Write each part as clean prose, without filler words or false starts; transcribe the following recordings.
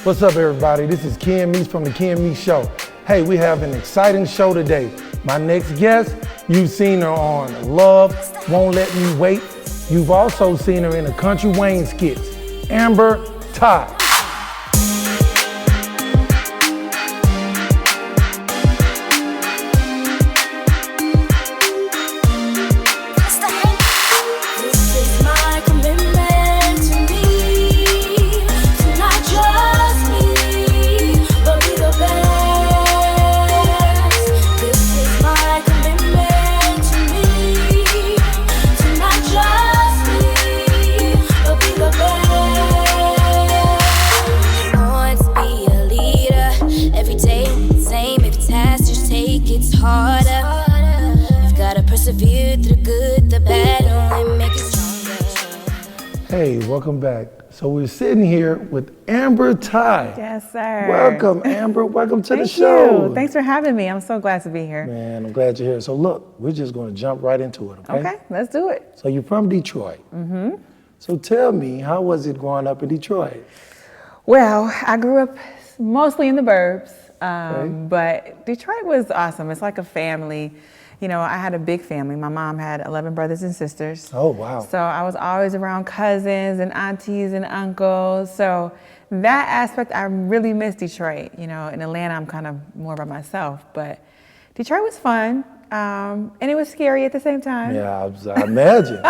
What's up, everybody? This is Ken Meese from the Ken Meese Show. Hey, we have an exciting show today. My next guest, you've seen her on Love Won't Let Me Wait. You've also seen her in the Kountry Wayne skits, Amber Ty. Hey, welcome back. So we're sitting here with Amber Ty. Yes, sir. Welcome, Amber. Welcome to the Thank show. you. Thanks for having me. I'm so glad to be here. Man, I'm glad you're here. So look, we're just going to jump right into it, okay? Okay, let's do it. So you're from Detroit. Mm-hmm. So tell me, how was it growing up in Detroit? Well, I grew up mostly in the burbs, but Detroit was awesome. It's like a family. You know, I had a big family. My mom had 11 brothers and sisters. Oh, wow. So I was always around cousins and aunties and uncles. So that aspect, I really miss Detroit. You know, in Atlanta, I'm kind of more by myself, but Detroit was fun. And it was scary at the same time. Yeah, I imagine.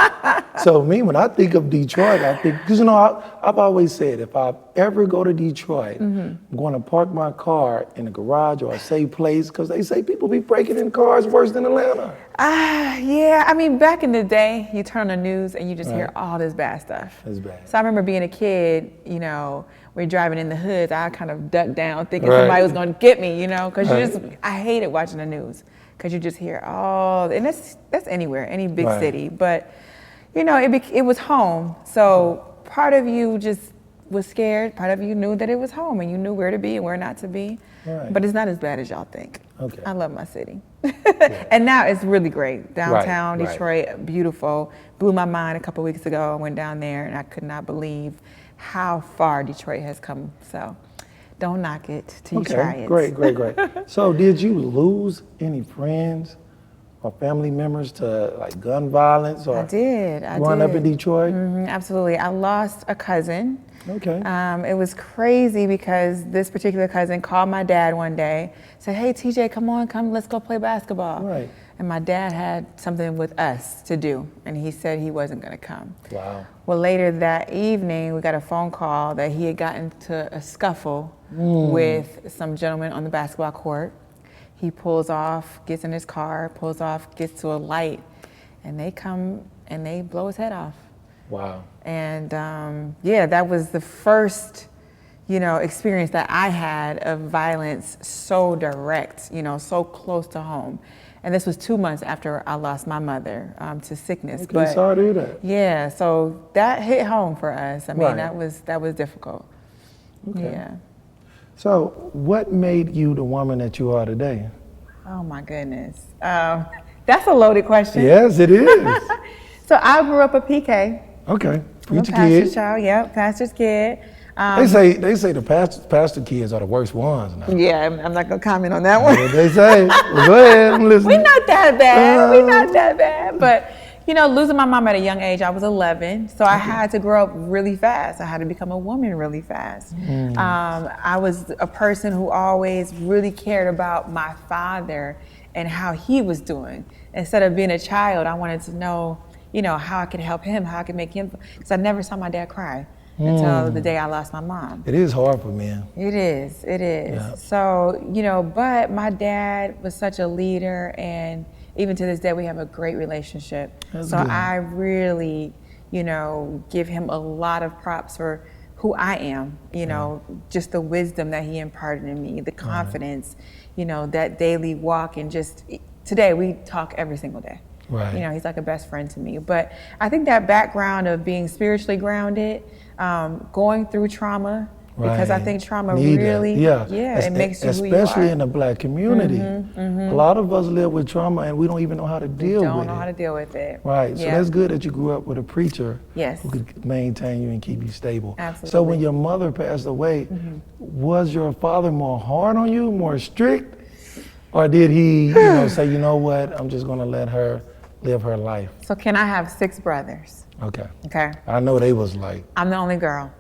So me, when I think of Detroit, I think, because you know, I've always said, if I ever go to Detroit, I'm going to park my car in a garage or a safe place, because they say people be breaking in cars worse than Atlanta. Yeah, I mean, back in the day, you turn on the news and you just hear all this bad stuff. That's bad. So I remember being a you know, we're driving in the hoods, I kind of ducked down thinking somebody was going to get me, you know, because I hated watching the news. Because you just hear and that's anywhere, any big city. But, you know, it was home. So part of you just was scared. Part of you knew that it was home and you knew where to be and where not to be. Right. But it's not as bad as y'all think. Okay. I love my city. And now it's really great. Downtown Detroit, beautiful. Blew my mind a couple weeks ago. I went down there and I could not believe how far Detroit has come. So don't knock it till you try it. Great. So did you lose any friends or family members to like gun violence or I did. growing up in Detroit? Absolutely. I lost a cousin. Okay. It was crazy because this particular cousin called my dad one day, said, "Hey TJ, come, let's go play basketball." Right. And my dad had something with us to do, and he said he wasn't gonna come. Wow. Well, later that evening, we got a phone call that he had gotten into a scuffle with some gentleman on the basketball court. He pulls off, gets in his car, gets to a light, and they come and they blow his head off. Wow. And that was the first, you know, experience that I had of violence so direct, you know, so close to home. And this was 2 months after I lost my mother to sickness. Okay, but sorry to hear that. Yeah, so that hit home for us. I mean, that was difficult. Okay. Yeah. So what made you the woman that you are today? Oh my goodness. That's a loaded question. Yes, it is. So I grew up a PK. Okay, preacher pastor's kid. child, yep, pastor's kid. They say the pastor kids are the worst ones now. Yeah, I'm not gonna comment on that one. What they say. Well, go ahead, I'm listening. We're not that bad. But you know, losing my mom at a young age, I was 11, so I had to grow up really fast. I had to become a woman really fast. I was a person who always really cared about my father and how he was doing. Instead of being a child, I wanted to know, you know, how I could help him, how I could make him, because I never saw my dad cry until the day I lost my mom. It is hard for men. It is. Yeah. So, you know, but my dad was such a leader, and even to this day, we have a great relationship. That's so good. I really, you know, give him a lot of props for who I am, you know, just the wisdom that he imparted in me, the confidence, you know, that daily walk, and just today we talk every single day. Right. You know, he's like a best friend to me. But I think that background of being spiritually grounded, going through trauma, Because I think trauma Need really, that. it makes you who you are. Especially in the Black community. A lot of us live with trauma and we don't even know how to deal with it. Don't know how to deal with it. Right. So that's good that you grew up with a preacher Yes. who could maintain you and keep you stable. Absolutely. So when your mother passed away, was your father more hard on you, more strict? Or did he, say, you know what, I'm just gonna let her live her life? So can I have 6 brothers? Okay. Okay. I know they was like. I'm the only girl.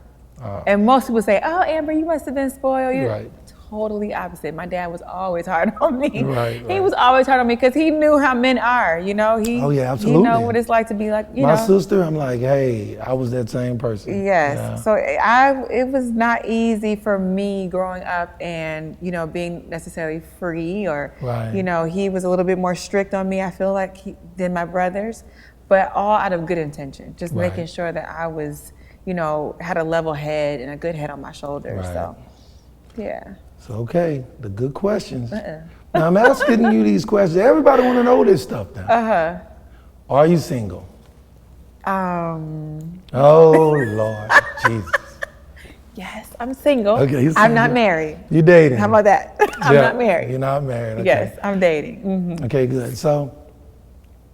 And most people say, oh, Amber, you must have been spoiled. Right. Totally opposite. My dad was always hard on me. Right. He was always hard on me because he knew how men are, He Oh, yeah, absolutely. He know what it's like to be like, My sister, I'm like, hey, I was that same person. Yes. Yeah. So it was not easy for me growing up and, being necessarily free or, Right. He was a little bit more strict on me, I feel like, than my brothers, but all out of good intention, just Right. making sure that I was, had a level head and a good head on my shoulders. Right. So, yeah. So, okay, the good questions. Now, I'm asking you these questions. Everybody want to know this stuff now. Are you single? Oh, Lord, Jesus. Yes, I'm single. Okay, you're I'm not single. married. You dating? How about that? I'm not married. You're not married. Okay. Yes, I'm dating. Mm-hmm. Okay, good. So,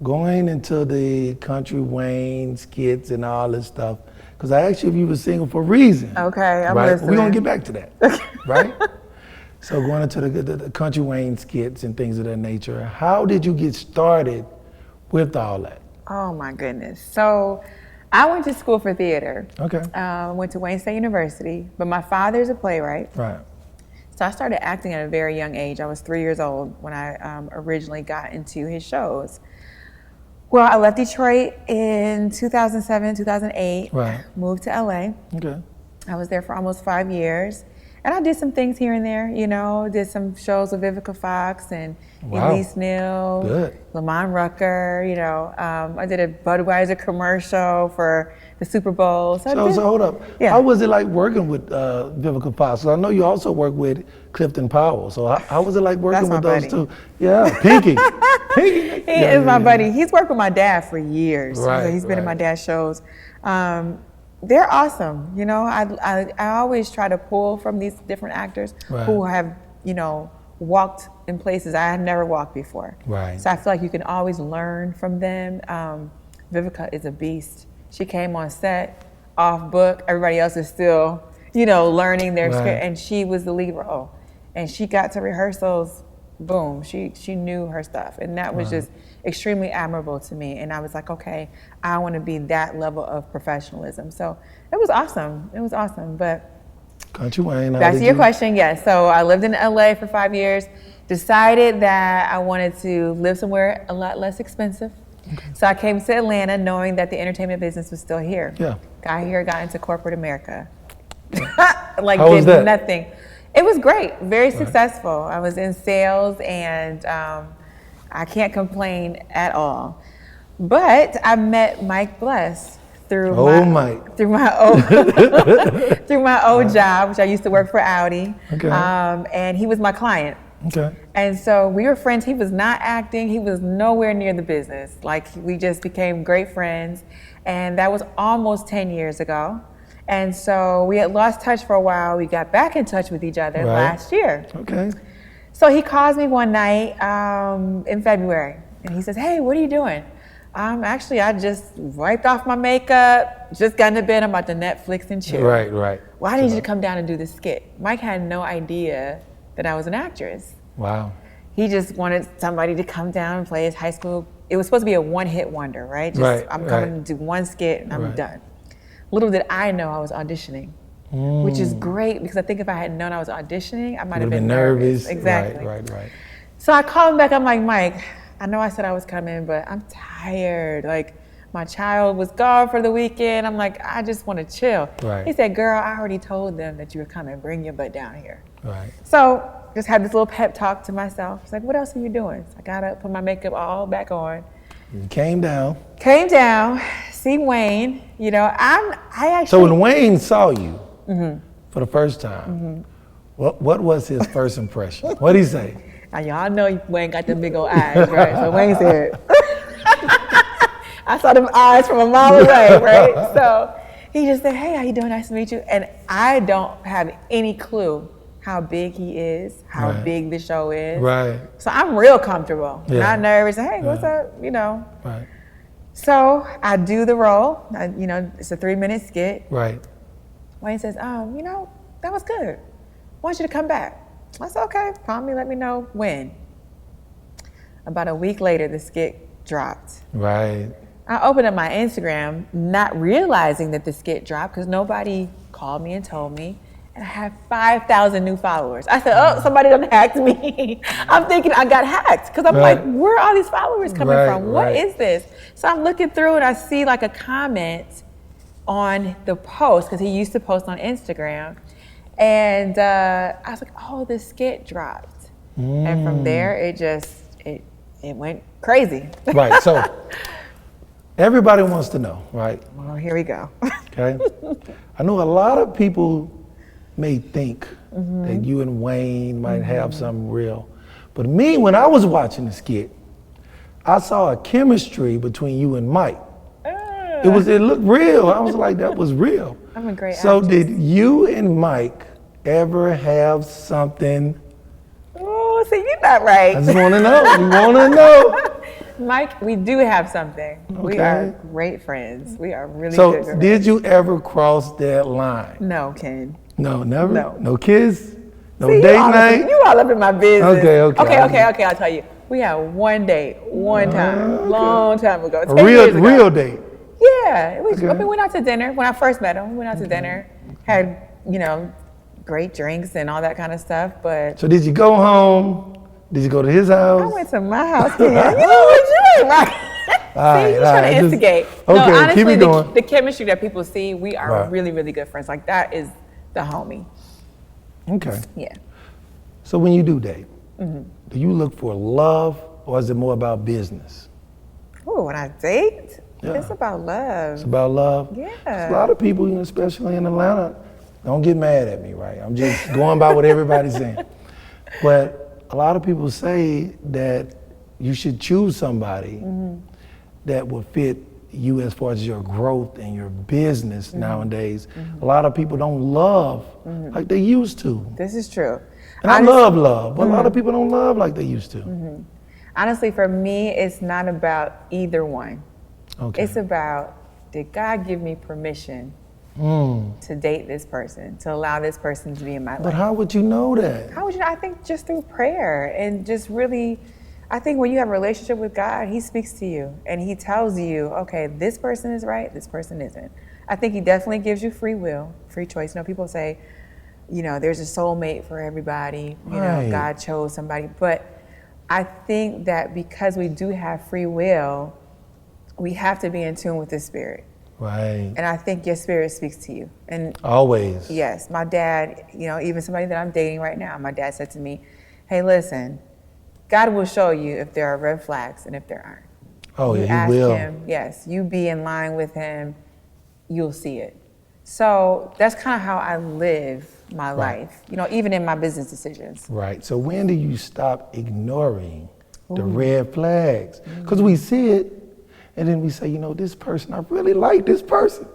going into the Kountry Wayne skits and all this stuff, because I asked you if you were single for a reason. Okay, I'm right? listening. We're going to get back to that, right? So going into the Kountry Wayne skits and things of that nature, how did you get started with all that? Oh my goodness. So I went to school for theater. Okay. Went to Wayne State University, but my father's a playwright. Right. So I started acting at a very young age. I was 3 years old when I originally got into his shows. Well, I left Detroit in 2007, 2008, Right. moved to LA. Okay. I was there for almost 5 years. And I did some things here and there, did some shows with Vivica Fox and Wow. Elise Neal, Good. Lamont Rucker, I did a Budweiser commercial for the Super Bowl. So hold up. Yeah. How was it like working with Vivica Fox? 'Cause I know you also work with Clifton Powell. So how was it like working That's with my those buddy. two? Yeah, Pinky. Pinky. He is my buddy. He's worked with my dad for years. Right, So he's been in my right. dad's shows. They're awesome. I always try to pull from these different actors Right. who have, walked in places I had never walked before. Right. So I feel like you can always learn from them. Vivica is a beast. She came on set, off book. Everybody else is still, learning their script, Right. and she was the lead role. And she got to rehearsals, boom, she knew her stuff. And that was just extremely admirable to me. And I was like, okay, I want to be that level of professionalism. So it was awesome. It was awesome. But Kountry Wayne. how back to did your you- question, yes. So I lived in LA for 5 years, decided that I wanted to live somewhere a lot less expensive. Okay. So I came to Atlanta knowing that the entertainment business was still here. Yeah. Got here, got into corporate America. How was that? Nothing. It was great, very successful. I was in sales and I can't complain at all. But I met Mike Bless through Mike. through my old through my old job, which I used to work for Audi. Okay. And he was my client. Okay. And so we were friends. He was not acting. He was nowhere near the business. Like, we just became great friends. And that was almost 10 years ago. And so we had lost touch for a while. We got back in touch with each other Right. last year. Okay. So he calls me one night in February. And he says, hey, what are you doing? Actually, I just wiped off my makeup, just got into bed, I'm about to Netflix and chill. Right, right. Well, I need you to come down and do this skit. Mike had no idea that I was an actress. Wow. He just wanted somebody to come down and play his high school. It was supposed to be a one-hit wonder, right? Just, Right, I'm coming right. to do one skit and I'm Right. done. Little did I know I was auditioning, which is great because I think if I had known I was auditioning, I might have Would've been nervous. Exactly. Right. So I called him back. I'm like, Mike, I know I said I was coming, but I'm tired. Like, my child was gone for the weekend. I'm like, I just want to chill. Right. He said, girl, I already told them that you were coming. Bring your butt down here. Right. So just had this little pep talk to myself. It's like, what else are you doing? So I got up, put my makeup all back on. You came down. Came down, see Wayne. I actually. So when Wayne saw you for the first time, what was his first impression? What did he say? Now, y'all know Wayne got them big old eyes, right? So Wayne said, I saw them eyes from a mile away, right? So He just said, hey, how you doing? Nice to meet you. And I don't have any clue how big he is, how big the show is. Right. So I'm real comfortable, not nervous. Hey, what's up? Right. So I do the role. It's a 3-minute skit. Right. Wayne says, that was good. I want you to come back. I said, okay, call me, let me know when. About a week later, the skit dropped. Right. I opened up my Instagram, not realizing that the skit dropped because nobody called me and told me. And I had 5,000 new followers. I said, oh, somebody done hacked me. I'm thinking I got hacked because I'm like, where are all these followers coming from? What is this? So I'm looking through and I see like a comment on the post because he used to post on Instagram. And I was like, oh, the skit dropped. And from there, it went crazy. Right, so everybody wants to know, right? Well, here we go. Okay. I know a lot of people may think that you and Wayne might have something real. But me, when I was watching the skit, I saw a chemistry between you and Mike. It looked real. I was like, that was real. I'm a great So actress. did you and Mike ever have something? Oh, see, you're not right. I just want to know. We want to know. Mike, we do have something. Okay. We are great friends. We are really good So friends. did you ever cross that line? No, Ken. No, never? No. No kiss? No See, date night? You all up in my business. Okay. Okay, I'll tell you. We had one date, one time, long time ago. A 10 years ago. real date? Yeah. Okay. We went out to dinner. When I first met him, we went out to dinner, had, great drinks and all that kind of stuff. But So did you go home? Did you go to his house? I went to my house, Ken. You know what? You ain't right. See, you're trying to instigate. Okay, no, honestly, keep it going. the chemistry that people see, we are Right. really, really good friends. Like, that is the homie. Okay. Yeah. So when you do date, do you look for love or is it more about business? Ooh, when I date, Yeah. it's about love. It's about love? Yeah. 'Cause a lot of people, especially in Atlanta, don't get mad at me, right? I'm just going by what everybody's saying. But a lot of people say that you should choose somebody that will fit you as far as your growth and your business nowadays. A lot of people don't love like they used to. This is true. And I love, but a lot of people don't love like they used to. Honestly, for me, it's not about either one. Okay. It's about, did God give me permission to date this person, to allow this person to be in my But life? how would you know that? How would you know? I think just through prayer and just really, I think when you have a relationship with God, He speaks to you and He tells you, okay, this person is right, this person isn't. I think He definitely gives you free will, free choice. People say, there's a soulmate for everybody. Right. God chose somebody. But I think that because we do have free will, we have to be in tune with the Spirit. Right. And I think your spirit speaks to you. And Always. yes, my dad, even somebody that I'm dating right now, my dad said to me, hey, listen, God will show you if there are red flags and if there aren't. Oh, You yeah, ask he will. Him, yes, you be in line with Him, you'll see it. So that's kind of how I live my life, even in my business decisions. Right. So when do you stop ignoring the red flags? Because we see it, and then we say, this person, I really like this person.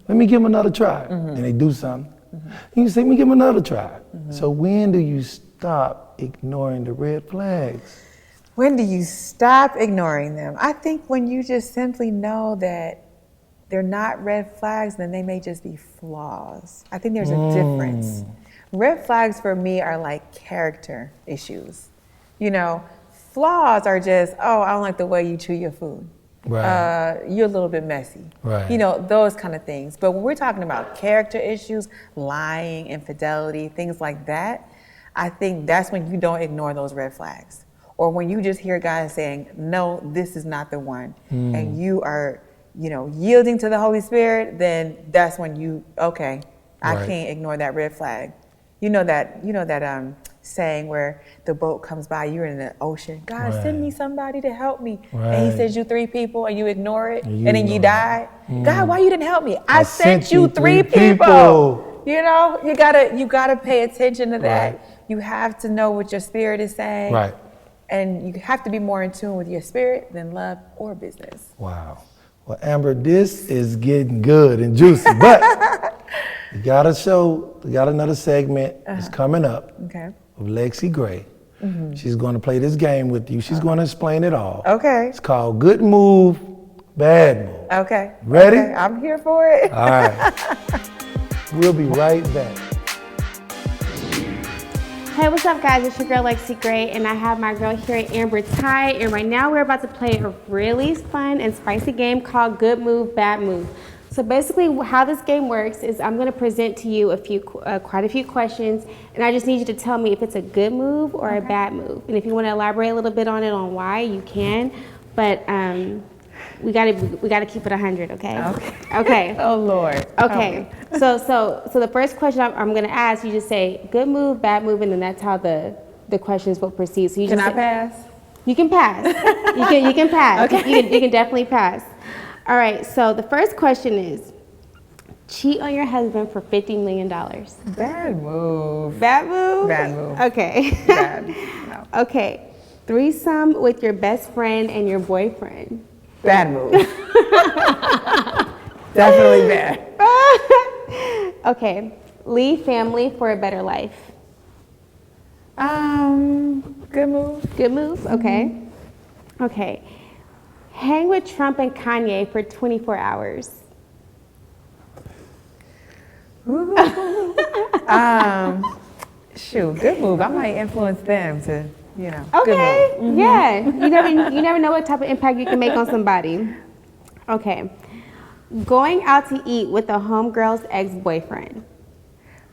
Let me give him another try. And they do something. And you say, let me give him another try. So when do you stop ignoring the red flags? When do you stop ignoring them? I think when you just simply know that they're not red flags, then they may just be flaws. I think there's a difference. Red flags for me are like character issues. Flaws are just, I don't like the way you chew your food. Right. You're a little bit messy. Right. Those kind of things. But when we're talking about character issues, lying, infidelity, things like that, I think that's when you don't ignore those red flags. Or when you just hear guys saying, no, this is not the one, and you are, yielding to the Holy Spirit, then that's when I Right. can't ignore that red flag. You know that saying where the boat comes by, you're in the ocean. God, send me somebody to help me. Right. And He sends you 3 people and you ignore it, And and then you ignore die. God, why you didn't help me? I sent sent you you 3 3 people. You gotta pay attention to that. Right. You have to know what your spirit is saying. Right. And you have to be more in tune with your spirit than love or business. Wow. Well, Amber, this is getting good and juicy, but we got another segment that's coming up Okay. with Lexi Gray. She's going to play this game with you. She's going to explain it all. Okay. It's called Good Move, Bad Move. Okay. Ready? Okay, I'm here for it. All right. We'll be right back. Hey, what's up, guys? It's your girl Lexi Gray, and I have my girl here, Amber Ty, and right now we're about to play a really fun and spicy game called Good Move, Bad Move. So basically, how this game works is I'm going to present to you quite a few questions, and I just need you to tell me if it's a good move or a bad move. And if you want to elaborate a little bit on it, on why, you can. But we gotta keep it 100, okay? Okay. Oh Lord. Okay. So the first question I'm gonna ask, you just say good move, bad move, and then that's how the questions will proceed. So you Can just I pass? You can pass. you can pass. Okay. You can definitely pass. All right. So the first question is, cheat on your husband for $50 million. Bad move. Bad move. Bad move. Okay. Bad. No. Okay. Threesome with your best friend and your boyfriend. Bad move. Definitely bad. Okay. Leave family for a better life. Good move. Good move. Okay. Okay. Hang with Trump and Kanye for 24 hours. Shoot, good move. I might influence them to, you know. Okay. Good move. Yeah. You never know what type of impact you can make on somebody. Okay. Going out to eat with a homegirl's ex-boyfriend.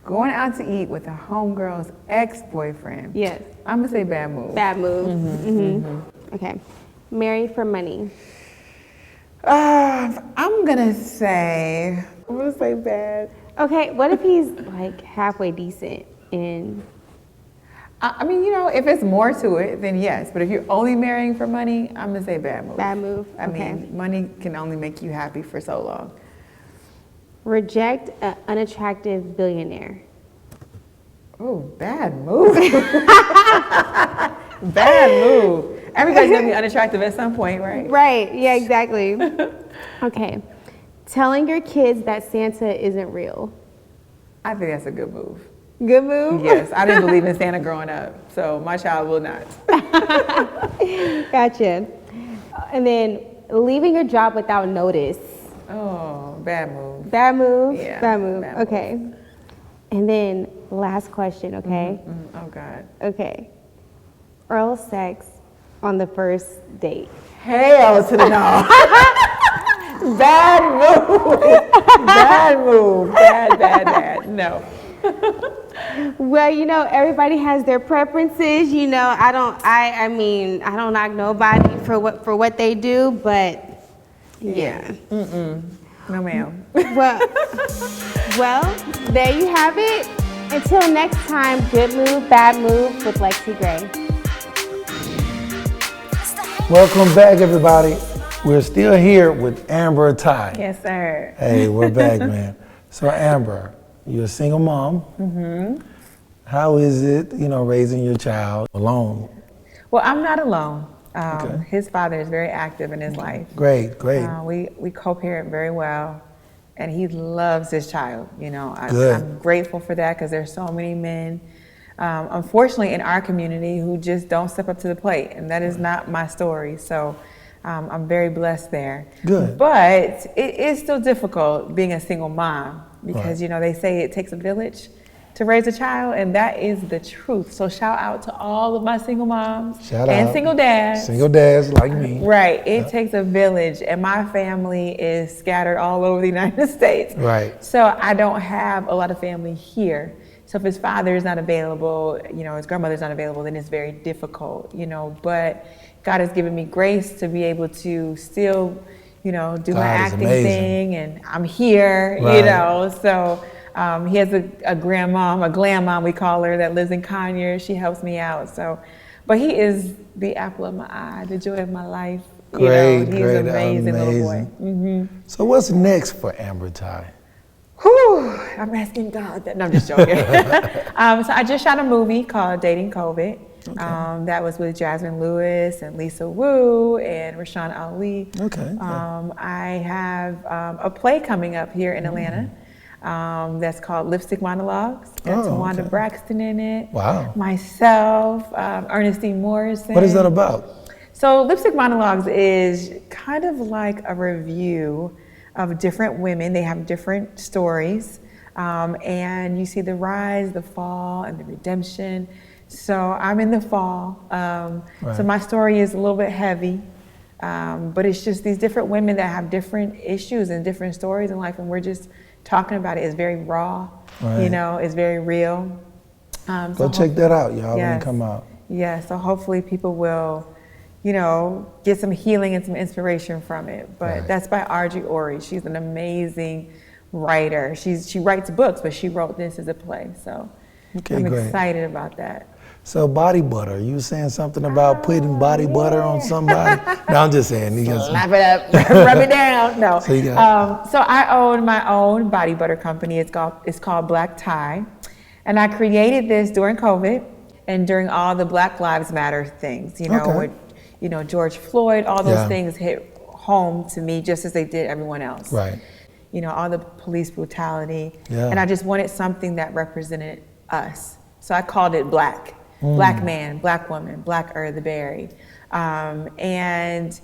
Going out to eat with a homegirl's ex-boyfriend. Yes. I'm gonna say bad move. Bad move. Okay. Marry for money. I'm gonna say bad. Okay. What if he's like halfway decent and I mean, you know, if it's more to it, then yes. But if you're only marrying for money, I'm gonna say bad move. bad move? I mean, money can only make you happy for so long. Reject an unattractive billionaire. Oh, bad move. Bad move. Everybody's gonna be unattractive at some point, right? Right. Yeah, exactly. Okay. Telling your kids that Santa isn't real. I think that's a good move. Good move? Yes, I didn't believe in Santa growing up, so my child will not. Gotcha. And then leaving your job without notice. Oh, bad move. Bad move? Yeah, Bad move. bad move. Okay. And then last question, okay? Oh God. Okay. Oral sex on the first date. Hell to the no. Bad move. Bad move. Bad. No. Well, you know, everybody has their preferences. You know, I don't knock nobody for what they do, but yeah. No, ma'am. Well, there you have it. Until next time, good move, bad move with Lexi Gray. Welcome back, everybody. We're still here with Amber Ty. Yes, sir. Hey, we're back, man. So, Amber, you're a single mom. How is it, raising your child alone? Well, I'm not alone. Okay. His father is very active in his life. Great. We co-parent very well, and he loves his child. Good. I'm grateful for that because there's so many men, unfortunately, in our community who just don't step up to the plate, and that is not my story. So I'm very blessed there. Good. But it is still difficult being a single mom because, Right. they say it takes a village to raise a child, and that is the truth. So shout out to all of my single moms Shout and out. single dads. Single dads like me. Right. It takes a village, and my family is scattered all over the United States. Right. So I don't have a lot of family here. So if his father is not available, his grandmother's not available, then it's very difficult, But God has given me grace to be able to still, do my God is acting amazing. thing, and I'm here, Right. So he has a grandmom, a glam mom we call her, that lives in Conyers. She helps me out. So, but he is the apple of my eye, the joy of my life. Great, He's great, an amazing little boy. amazing. So what's next for Amber Ty? Whew, I'm asking God that. No, I'm just joking. So I just shot a movie called Dating COVID. That was with Jasmine Lewis and Lisa Wu and Rashawn Ali. Okay. I have a play coming up here in Atlanta that's called Lipstick Monologues. Got Tawanda Braxton in it. Wow. Myself, Ernestine Morrison. What is that about? So Lipstick Monologues is kind of like a review of different women. They have different stories. And you see the rise, the fall, and the redemption. So I'm in the fall. So my story is a little bit heavy, but it's just these different women that have different issues and different stories in life, and we're just talking about it. It's very raw, you know, it's very real. Go check that out, y'all, when it come out. Yeah, so hopefully people will, you know, get some healing and some inspiration from it. But that's by Argie Ori. She's an amazing writer. She writes books, but she wrote this as a play. So I'm excited about that. So body butter, you saying something about putting body butter on somebody? No, I'm just saying. Slap it up, rub it down. No. So, so I own my own body butter company. It's called Black Tie. And I created this during COVID and during all the Black Lives Matter things, you know, with, you know, George Floyd, all those things hit home to me just as they did everyone else. Right. You know, all the police brutality. And I just wanted something that represented us. So I called it Black. Black man, Black woman, Black the berry. And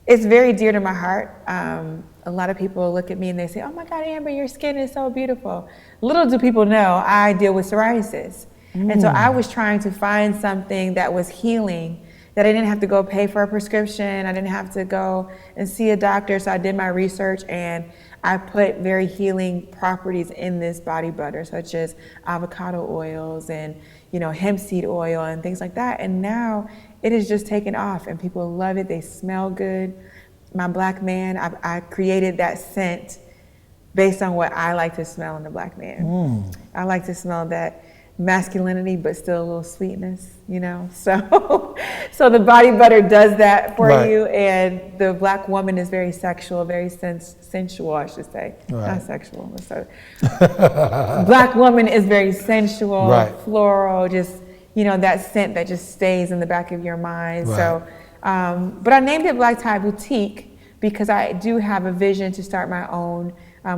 it's very dear to my heart. A lot of people look at me and they say, oh my God, Amber, your skin is so beautiful. Little do people know I deal with psoriasis. And so I was trying to find something that was healing, that I didn't have to go pay for a prescription. I didn't have to go and see a doctor. So I did my research and I put very healing properties in this body butter, such as avocado oils and, you know, hemp seed oil and things like that. And now it has just taken off and people love it. They smell good. My Black man, I created that scent based on what I like to smell in a Black man. I like to smell that masculinity, but still a little sweetness, you know? So so the body butter does that for you, and the Black woman is very sexual, very sensual, I should say. Not sexual. So Black woman is very sensual, floral, just, you know, that scent that just stays in the back of your mind. So, but I named it Black Tie Boutique because I do have a vision to start my own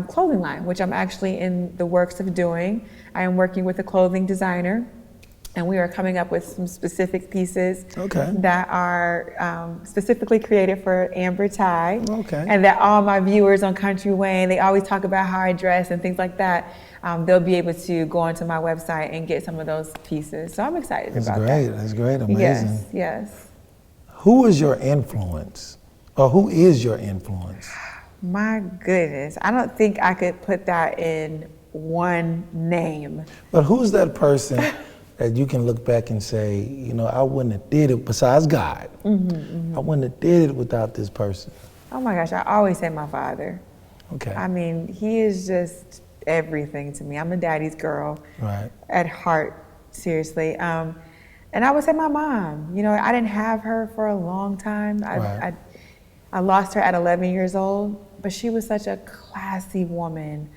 clothing line, which I'm actually in the works of doing. I am working with a clothing designer, and we are coming up with some specific pieces that are specifically created for Amber Ty, and that all my viewers on Kountry Wayne, they always talk about how I dress and things like that. They'll be able to go onto my website and get some of those pieces. So I'm excited about that. That's great, amazing. Yes, yes. Who is your influence, or who is your influence? My goodness, I don't think I could put that in one name. But who's that person that you can look back and say, you know, I wouldn't have did it, besides God, I wouldn't have did it without this person? Oh my gosh, I always say my father. I mean, he is just everything to me. I'm a daddy's girl at heart, seriously. And I would say my mom. You know, I didn't have her for a long time. I lost her at 11 years old, but she was such a classy woman,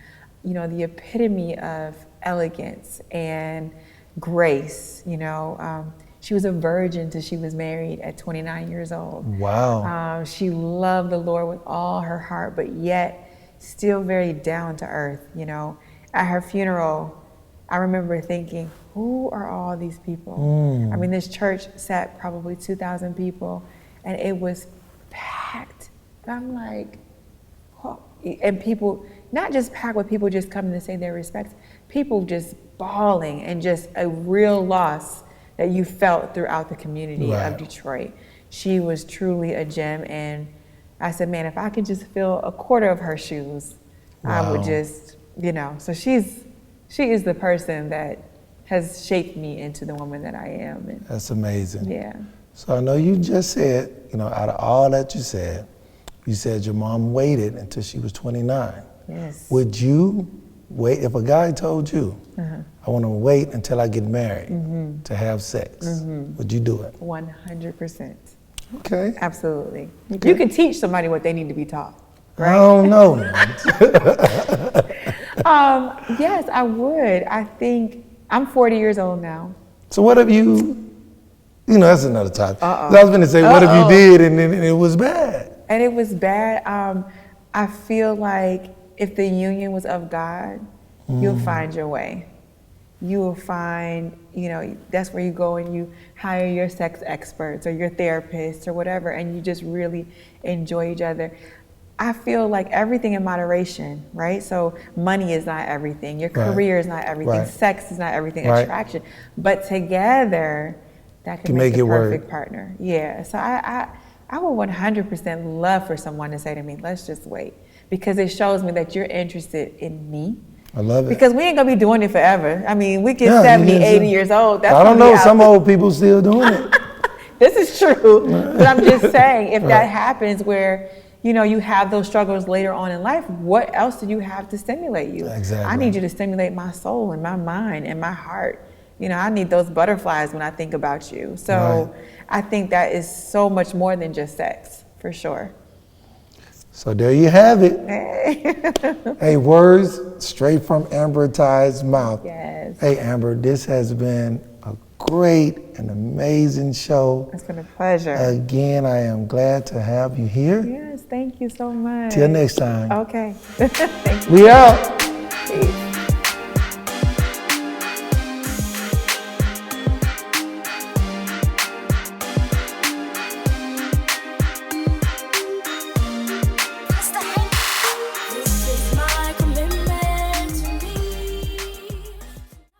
you know, the epitome of elegance and grace, you know. She was a virgin till she was married at 29 years old. Wow. She loved the Lord with all her heart, but yet still very down to earth, you know. At her funeral, I remember thinking, who are all these people? I mean, this church sat probably 2,000 people, and it was packed. And I'm like, oh. And people, not just packed with people just coming to say their respects, people just bawling, and just a real loss that you felt throughout the community of Detroit. She was truly a gem, and I said, man, if I could just fill a quarter of her shoes, I would just, you know. So she is the person that has shaped me into the woman that I am. And that's amazing. Yeah. So I know you just said, you know, out of all that you said your mom waited until she was 29. Yes. Would you wait, if a guy told you, I want to wait until I get married to have sex, would you do it? 100%. Okay. Absolutely. Okay. You can teach somebody what they need to be taught, right? I don't know. Yes, I would. I think I'm 40 years old now. So what have you You know, that's another topic. I was going to say, what if you did and then it was bad? And it was bad. I feel like if the union was of God, you'll find your way. You will find, you know, that's where you go and you hire your sex experts or your therapists or whatever, and you just really enjoy each other. I feel like everything in moderation, right? So money is not everything. Your career is not everything. Sex is not everything. Attraction. But together, that can make the perfect partner. Yeah. So I would 100% love for someone to say to me, let's just wait. Because it shows me that you're interested in me. I love it. Because we ain't gonna be doing it forever. I mean, we get 70, 80 years old. That's I don't know, some old people still doing it. This is true. But I'm just saying, if that happens where, you know, you have those struggles later on in life, what else do you have to stimulate you? Exactly. I need you to stimulate my soul and my mind and my heart. You know, I need those butterflies when I think about you. So I think that is so much more than just sex, for sure. So there you have it. Hey, words straight from Amber Ty's mouth. Yes. Hey, Amber, this has been a great and amazing show. It's been a pleasure. Again, I am glad to have you here. Yes, thank you so much. Till next time. Okay. Thank you. We out. Peace.